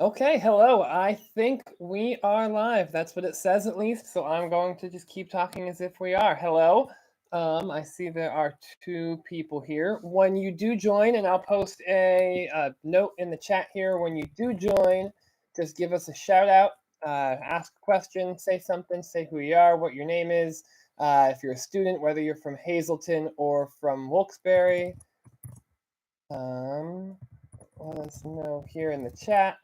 Okay, hello. I think we are live. That's what it says at least. So I'm going to just keep talking as if we are. Hello. I see there are two people here. When you do join, and I'll post a note in the chat here. When you do join, just give us a shout out, ask a question, say something, say who you are, what your name is. If you're a student, whether you're from Hazleton or from Wilkes-Barre, let us know here in the chat.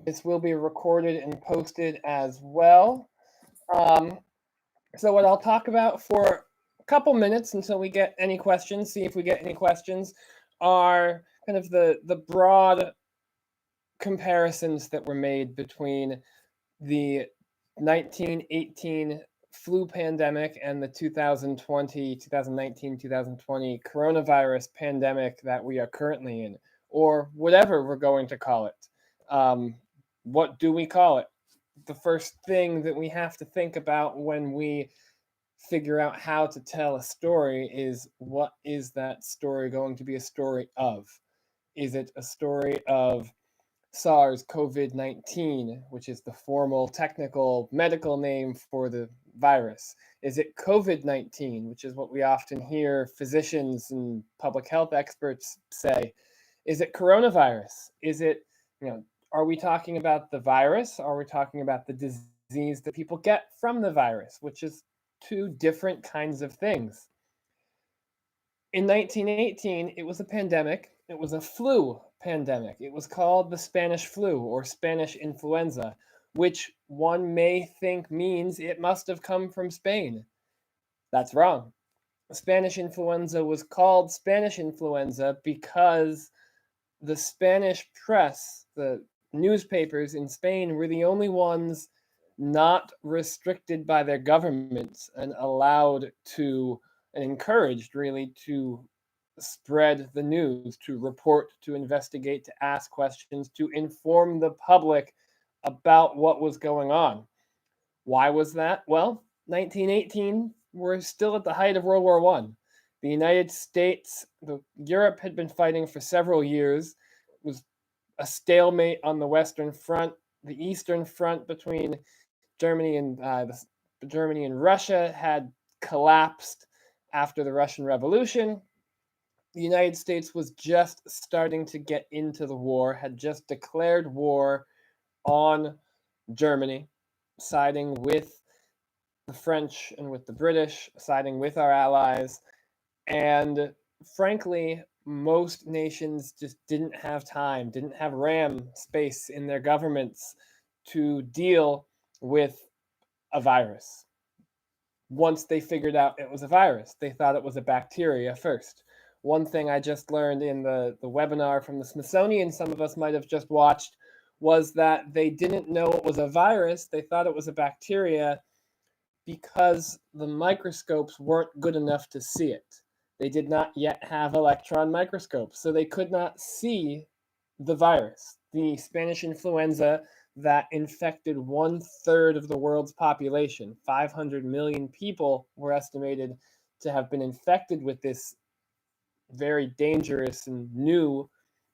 This will be recorded and posted as well. Um, so what I'll talk about for a couple minutes until we get any questions, see if we get any questions, are kind of the broad comparisons that were made between the 1918 flu pandemic and the 2019, 2020 coronavirus pandemic that we are currently in, or whatever we're going to call it. What do we call it? The first thing that we have to think about when we figure out how to tell a story is, what is that story going to be a story of? Is it a story of SARS-CoV-19, which is the formal technical medical name for the virus? Is it COVID-19, which is what we often hear physicians and public health experts say? Is it coronavirus? Is it, are we talking about the virus? Are we talking about the disease that people get from the virus, which is two different kinds of things? In 1918, it was a pandemic. It was a flu pandemic. It was called the Spanish flu or Spanish influenza, which one may think means it must have come from Spain. That's wrong. Spanish influenza was called Spanish influenza because the Spanish press, the newspapers in Spain, were the only ones not restricted by their governments and allowed to, and encouraged really, to spread the news, to report, to investigate, to ask questions, to inform the public about what was going on. Why was that? Well, 1918, we're still at the height of World War I. The United States, Europe had been fighting for several years. It was a stalemate on the Western Front. The Eastern Front between Germany and Russia had collapsed after the Russian Revolution. The United States was just starting to get into the war, had just declared war on Germany, siding with the French and with the British, siding with our allies. And frankly, most nations just didn't have time, didn't have RAM space in their governments to deal with a virus. Once they figured out it was a virus, they thought it was a bacteria first. One thing I just learned in the webinar from the Smithsonian, some of us might have just watched, was that they didn't know it was a virus. They thought it was a bacteria because the microscopes weren't good enough to see it. They did not yet have electron microscopes, so they could not see the virus. The Spanish influenza that infected 1/3 of the world's population, 500 million people, were estimated to have been infected with this very dangerous and new,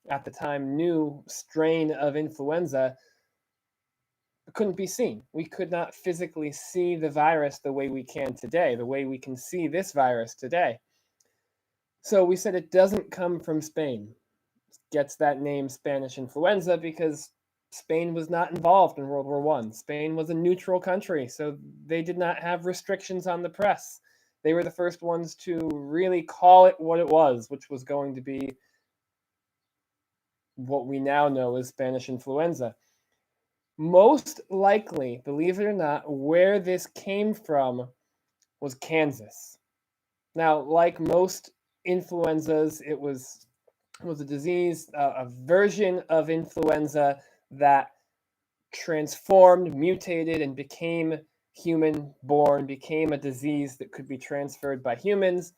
at the time, new strain of influenza, couldn't be seen. We could not physically see the virus the way we can today, the way we can see this virus today. So we said it doesn't come from Spain. It gets that name Spanish influenza because Spain was not involved in World War I. Spain was a neutral country, so they did not have restrictions on the press. They were the first ones to really call it what it was, which was going to be what we now know as Spanish influenza. Most likely, believe it or not, where this came from was Kansas. Now, like most influenzas, it was a disease, a version of influenza that transformed, mutated, and became human-born, became a disease that could be transferred by humans.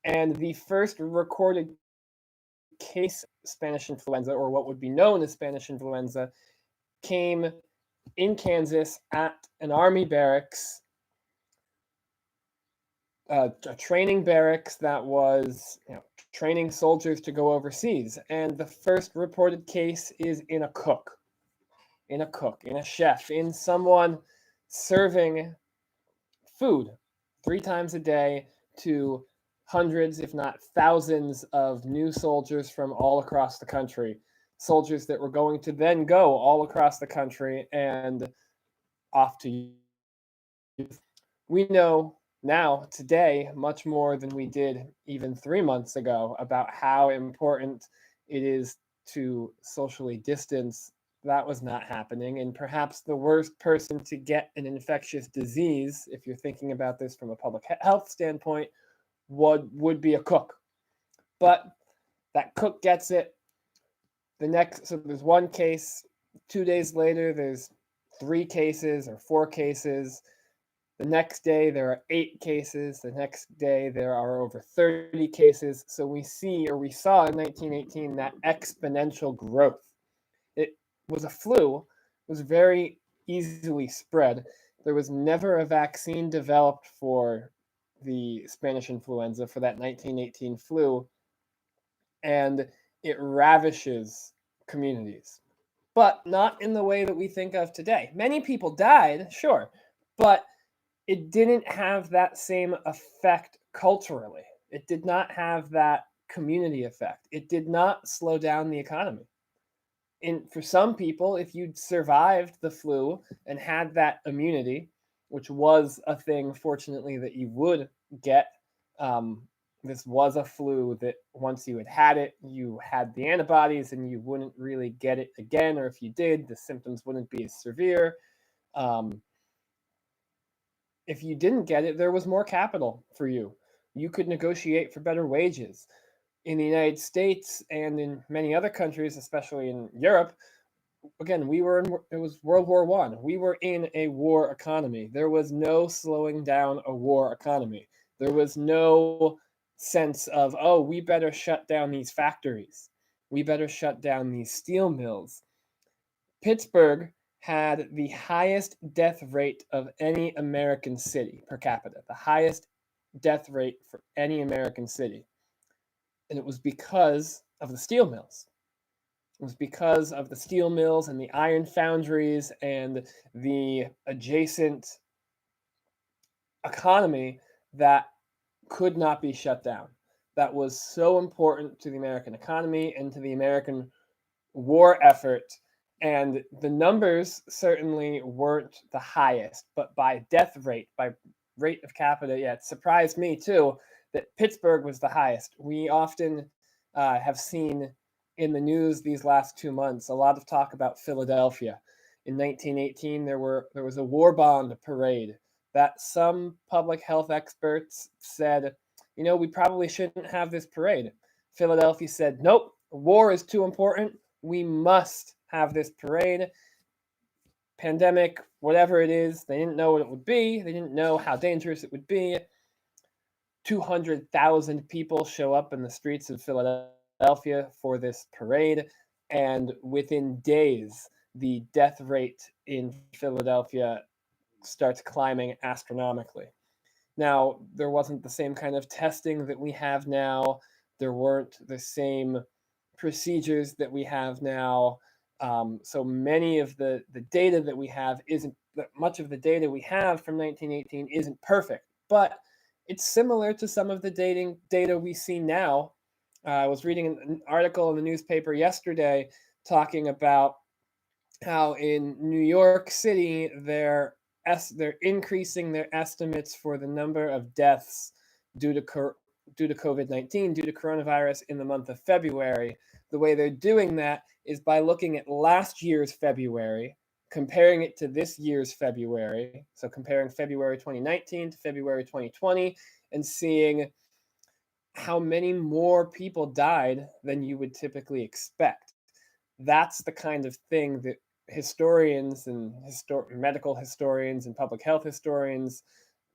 And the first recorded case of Spanish influenza, or what would be known as Spanish influenza, came in Kansas at an army barracks, a training barracks that was training soldiers to go overseas. And the first reported case is in a cook, in a chef, in someone serving food 3 times a day to hundreds, if not thousands, of new soldiers from all across the country. Soldiers that were going to then go all across the country and off to we know now, today, much more than we did even 3 months ago about how important it is to socially distance. That was not happening. And perhaps the worst person to get an infectious disease, if you're thinking about this from a public health standpoint, would be a cook. But that cook gets it. So there's one case. 2 days later, there's 3 cases or 4 cases. The next day, there are 8 cases. The next day, there are over 30 cases. So we saw in 1918 that exponential growth. It was a flu, it was very easily spread. There was never a vaccine developed for the Spanish influenza, for that 1918 flu, and it ravishes communities. But not in the way that we think of today. Many people died, sure, but it didn't have that same effect culturally. It did not have that community effect. It did not slow down the economy. And for some people, if you'd survived the flu and had that immunity, which was a thing, fortunately, that you would get, this was a flu that once you had it, you had the antibodies and you wouldn't really get it again. Or if you did, the symptoms wouldn't be as severe. If you didn't get it, there was more capital for you. You could negotiate for better wages. In the United States and in many other countries, especially in Europe, again, it was World War I. We were in a war economy. There was no slowing down a war economy. There was no sense of, oh, we better shut down these factories. We better shut down these steel mills. Pittsburgh had the highest death rate of any American city per capita, the highest death rate for any American city. And it was because of the steel mills. It was because of the steel mills and the iron foundries and the adjacent economy that could not be shut down. That was so important to the American economy and to the American war effort. And the numbers certainly weren't the highest, but by death rate, by rate of capita, yeah, it surprised me too that Pittsburgh was the highest. We often have seen in the news these last 2 months a lot of talk about Philadelphia. In 1918, there was a war bond parade that some public health experts said, we probably shouldn't have this parade. Philadelphia said, nope, war is too important. We must have this parade. Pandemic, whatever it is, they didn't know what it would be. They didn't know how dangerous it would be. 200,000 people show up in the streets of Philadelphia for this parade. And within days, the death rate in Philadelphia starts climbing astronomically. Now, there wasn't the same kind of testing that we have now. There weren't the same procedures that we have now. So many of the data that we have isn't, much of the data we have from 1918 isn't perfect, but it's similar to some of the data we see now. I was reading an article in the newspaper yesterday talking about how in New York City they're increasing their estimates for the number of deaths due to COVID-19, due to coronavirus in the month of February. The way they're doing that is by looking at last year's February, comparing it to this year's February. So comparing February 2019 to February 2020 and seeing how many more people died than you would typically expect. That's the kind of thing that historians and medical historians and public health historians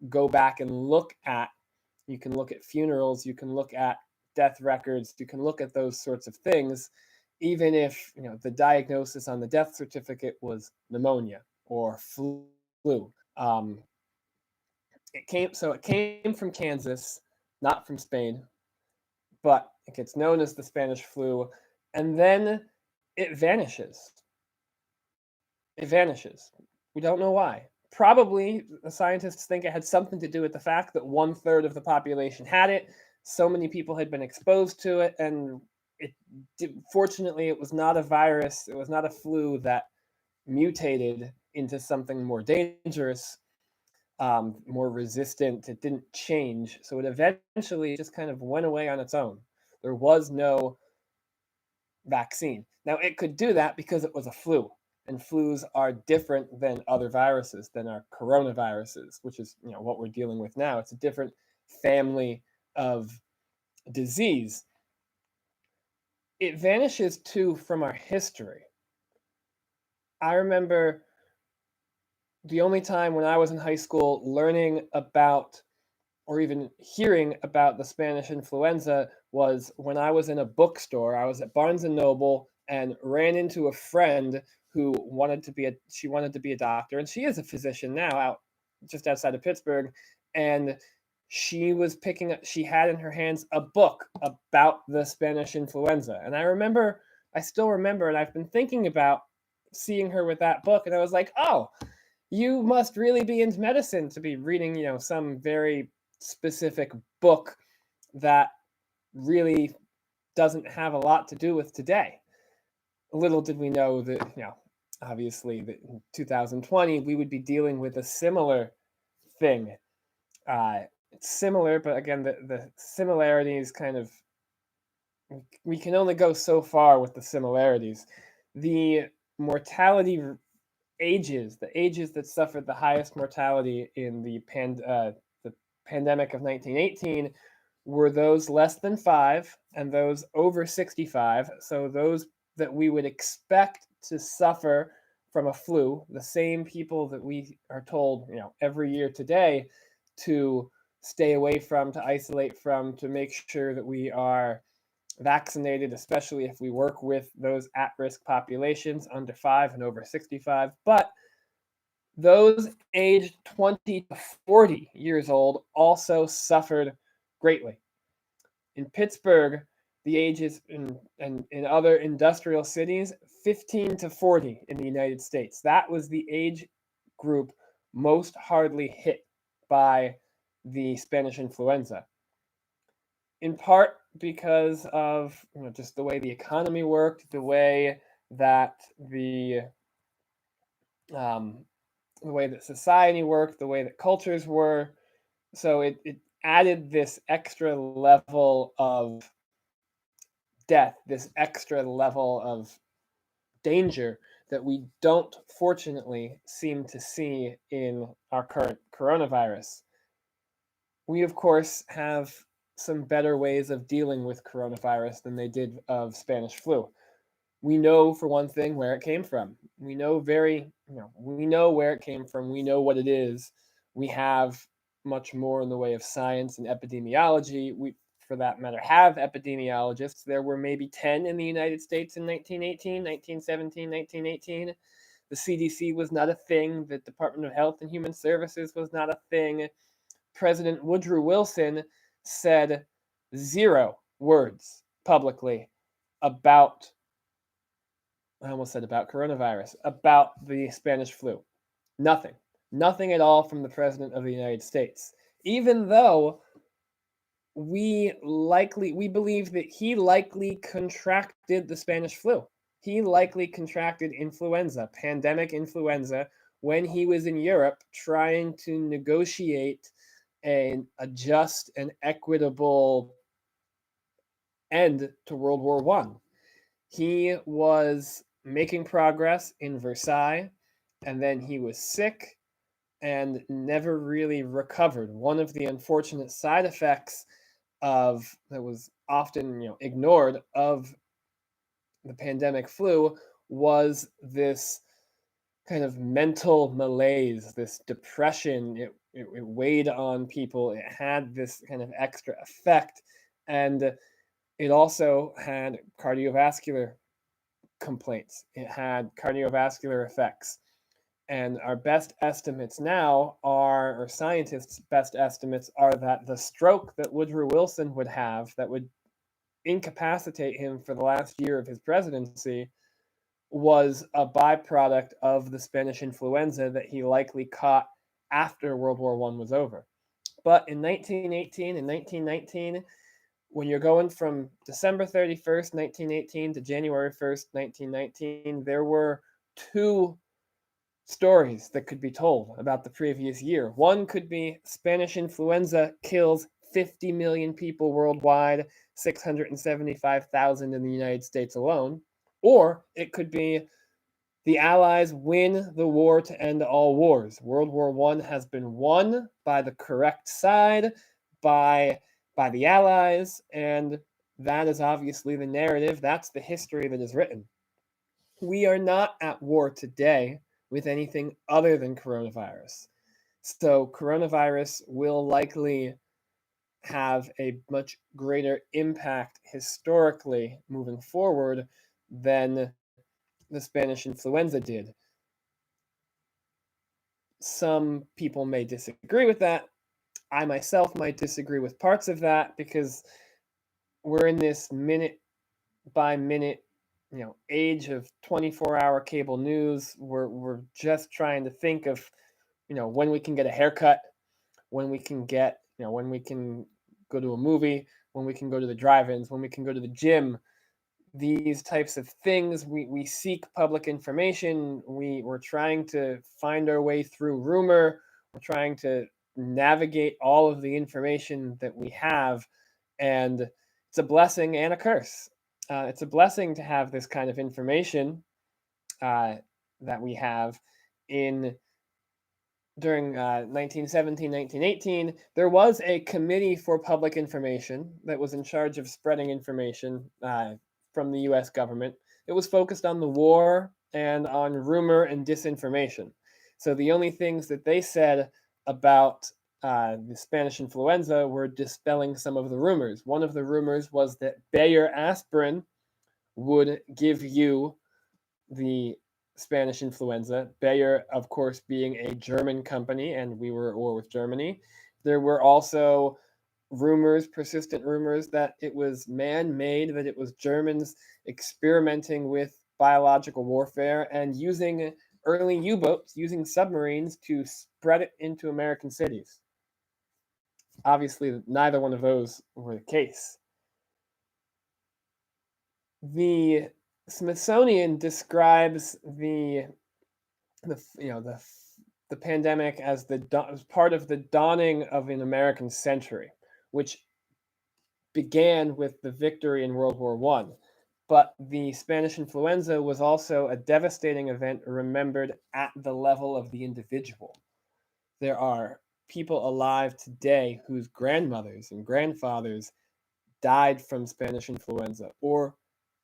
go back and look at. You can look at funerals, you can look at death records, you can look at those sorts of things, even if the diagnosis on the death certificate was pneumonia or flu. It came from Kansas, not from Spain, but It gets known as the Spanish flu, and then it vanishes. It vanishes. We don't know why. Probably the scientists think it had something to do with the fact that one third of the population had it. So many people had been exposed to it, and fortunately, it was not a virus. It was not a flu that mutated into something more dangerous, more resistant. It didn't change, so it eventually just kind of went away on its own. There was no vaccine. Now, it could do that because it was a flu, and flus are different than other viruses, than our coronaviruses, which is what we're dealing with now. It's a different family of disease. It vanishes too from our history. I remember the only time when I was in high school learning about or even hearing about the Spanish influenza was when I was in a bookstore. I was at Barnes and Noble and ran into a friend who wanted to be a doctor, and she is a physician now out just outside of Pittsburgh. And she had in her hands a book about the Spanish influenza. And I still remember, and I've been thinking about seeing her with that book, and I was like, oh, you must really be into medicine to be reading, some very specific book that really doesn't have a lot to do with today. Little did we know that, obviously, that in 2020 we would be dealing with a similar thing. It's similar, but again, the similarities kind of, we can only go so far with the similarities. The mortality ages, the ages that suffered the highest mortality in the pandemic of 1918 were those less than 5 and those over 65. So those that we would expect to suffer from a flu, the same people that we are told, every year today to stay away from, to isolate from, to make sure that we are vaccinated, especially if we work with those at-risk populations under 5 and over 65. But those aged 20 to 40 years old also suffered greatly. In Pittsburgh, the ages in other industrial cities, 15 to 40 in the United States. That was the age group most hardly hit by the Spanish influenza. In part because of just the way the economy worked, the way that the way that society worked, the way that cultures were. So it added this extra level of death, this extra level of danger that we don't fortunately seem to see in our current coronavirus. We, of course, have some better ways of dealing with coronavirus than they did of Spanish flu. We know, for one thing, where it came from. We know we know where it came from. We know what it is. We have much more in the way of science and epidemiology. We, for that matter, have epidemiologists. There were maybe 10 in the United States in 1918, 1917, 1918. The CDC was not a thing. The Department of Health and Human Services was not a thing. President Woodrow Wilson said 0 words publicly about, I almost said about coronavirus, about the Spanish flu. Nothing. Nothing at all from the President of the United States. Even though we believe that he likely contracted the Spanish flu. He likely contracted influenza, pandemic influenza, when he was in Europe trying to negotiate a just and equitable end to World War I. He was making progress in Versailles, and then he was sick and never really recovered. One of the unfortunate side effects that was often ignored of the pandemic flu was this kind of mental malaise, this depression. It weighed on people. It had this kind of extra effect, and it also had cardiovascular complaints. It had cardiovascular effects. And our best estimates now are, or scientists' best estimates are, that the stroke that Woodrow Wilson would have, that would incapacitate him for the last year of his presidency was a byproduct of the Spanish influenza that he likely caught after World War I was over. But in 1918 and 1919, when you're going from December 31st, 1918 to January 1st, 1919, there were two stories that could be told about the previous year. One could be Spanish influenza kills 50 million people worldwide, 675,000 in the United States alone. Or it could be the Allies win the war to end all wars. World War I has been won by the correct side, by the Allies, and that is obviously the narrative. That's the history that is written. We are not at war today with anything other than coronavirus. So coronavirus will likely have a much greater impact historically moving forward than the Spanish influenza did. Some people may disagree with that. I myself might disagree with parts of that because we're in this minute by minute, age of 24-hour cable news. We're just trying to think of, when we can get a haircut, when we can get, when we can go to a movie, when we can go to the drive-ins, when we can go to the gym. These types of things, we seek public information. We're trying to find our way through rumor. We're trying to navigate all of the information that we have, and it's a blessing and a curse. It's a blessing to have this kind of information that we have in during 1917, 1918, there was a committee for public information that was in charge of spreading information from the US government. It was focused on the war and on rumor and disinformation. So the only things that they said about the Spanish influenza were dispelling some of the rumors. One of the rumors was that Bayer aspirin would give you the Spanish influenza. Bayer, of course, being a German company, and we were at war with Germany. There were also rumors, persistent rumors, that it was man-made, that it was Germans experimenting with biological warfare and using early U-boats, using submarines to spread it into American cities. Obviously, neither one of those were the case. The Smithsonian describes the pandemic as part of the dawning of an American century, which began with the victory in World War I. But the Spanish influenza was also a devastating event remembered at the level of the individual. There are people alive today whose grandmothers and grandfathers died from Spanish influenza or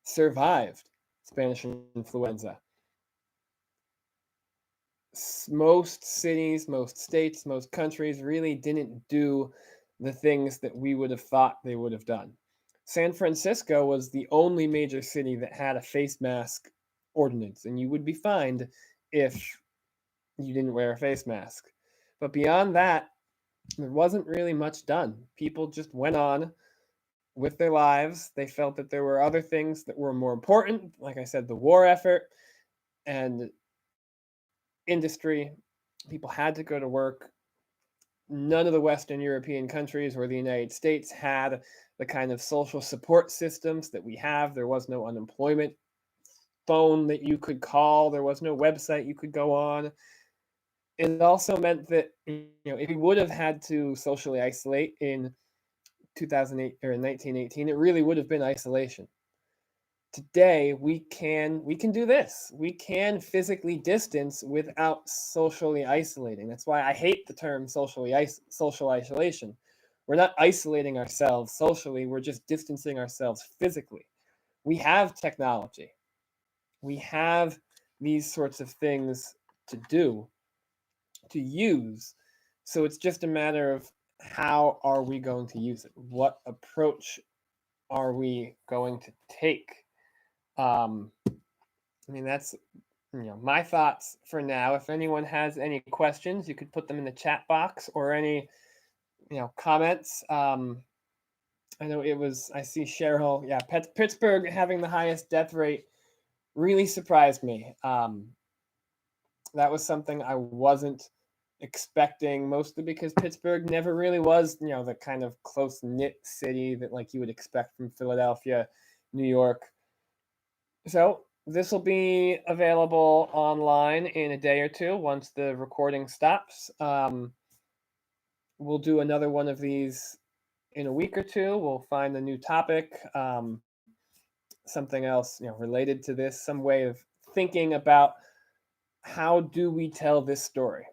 survived Spanish influenza. Most cities, most states, most countries really didn't do the things that we would have thought they would have done. San Francisco was the only major city that had a face mask ordinance, and you would be fined if you didn't wear a face mask. But beyond that, there wasn't really much done. People just went on with their lives. They felt that there were other things that were more important, like I said, the war effort and industry. People had to go to work. None of the Western European countries or the United States had the kind of social support systems that we have. There was no unemployment phone that you could call. There was no website you could go on. It also meant that if we would have had to socially isolate in 2008 or 1918, it really would have been isolation. Today we can do this. We can physically distance without socially isolating. That's why I hate the term social isolation. We're not isolating ourselves socially, we're just distancing ourselves physically. We have technology. We have these sorts of things to do, to use. So it's just a matter of how are we going to use it? What approach are we going to take? That's my thoughts for now. If anyone has any questions, you could put them in the chat box or any comments. I know it was. I see Cheryl. Yeah, Pittsburgh having the highest death rate really surprised me. That was something I wasn't expecting, mostly because Pittsburgh never really was, the kind of close knit city that like you would expect from Philadelphia, New York. So this will be available online in a day or two once the recording stops. We'll do another one of these in a week or two. We'll find a new topic, something else, related to this, some way of thinking about how do we tell this story.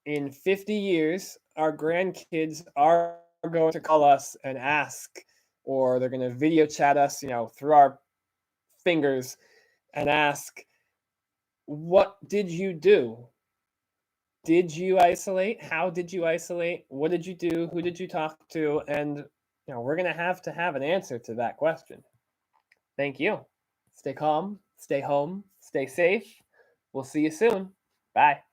In 50 years, our grandkids are going to call us and ask, or they're going to video chat us, through our fingers and ask, what did you do? Did you isolate? How did you isolate? What did you do? Who did you talk to? And we're going to have an answer to that question. Thank you. Stay calm, stay home, stay safe. We'll see you soon. Bye.